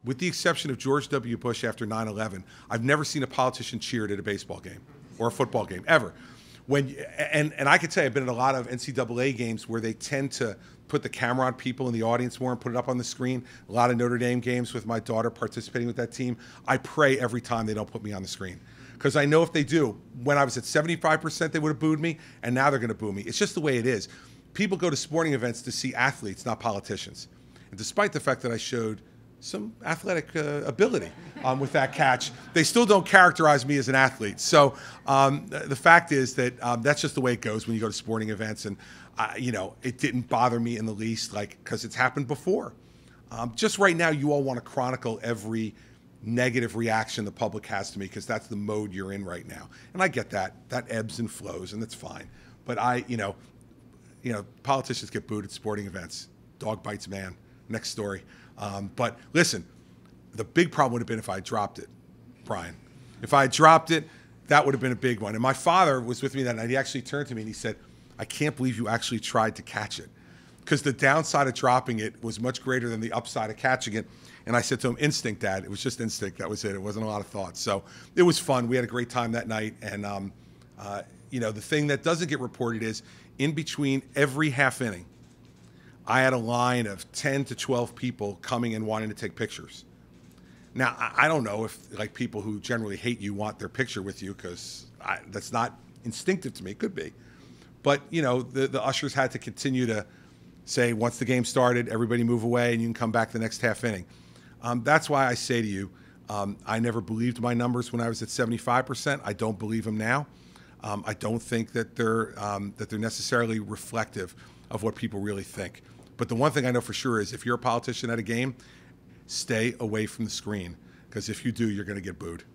with the exception of George W. Bush after 9/11, I've never seen a politician cheered at a baseball game or a football game, ever. And I could tell you, I've been at a lot of NCAA games where they tend to put the camera on people in the audience more and put it up on the screen. A lot of Notre Dame games with my daughter participating with that team. I pray every time they don't put me on the screen. Because I know if they do, when I was at 75%, they would have booed me, and now they're going to boo me. It's just the way it is. People go to sporting events to see athletes, not politicians. And despite the fact that I showed some athletic ability with that catch, they still don't characterize me as an athlete. So the fact is that that's just the way it goes when you go to sporting events. And, you know, it didn't bother me in the least, like, because it's happened before. Just right now, you all want to chronicle every negative reaction the public has to me because that's the mode you're in right now. And I get that. That ebbs and flows, and that's fine. But you know, politicians get booed at sporting events. Dog bites man. Next story. But listen, the big problem would have been if I dropped it, Brian. If I dropped it, that would have been a big one. And my father was with me that night. He actually turned to me and he said, "I can't believe you actually tried to catch it." Because the downside of dropping it was much greater than the upside of catching it. And I said to him, "Instinct, Dad." It was just instinct. That was it. It wasn't a lot of thought. So it was fun. We had a great time that night. And, you know, the thing that doesn't get reported is in between every half inning, I had a line of 10 to 12 people coming and wanting to take pictures. Now, I don't know if, like, people who generally hate you want their picture with you because that's not instinctive to me. It could be. But, you know, the ushers had to continue to say, once the game started, everybody move away and you can come back the next half inning. That's why I say to you, I never believed my numbers when I was at 75%. I don't believe them now. I don't think that they're necessarily reflective of what people really think. But the one thing I know for sure is if you're a politician at a game, stay away from the screen, because if you do, you're going to get booed.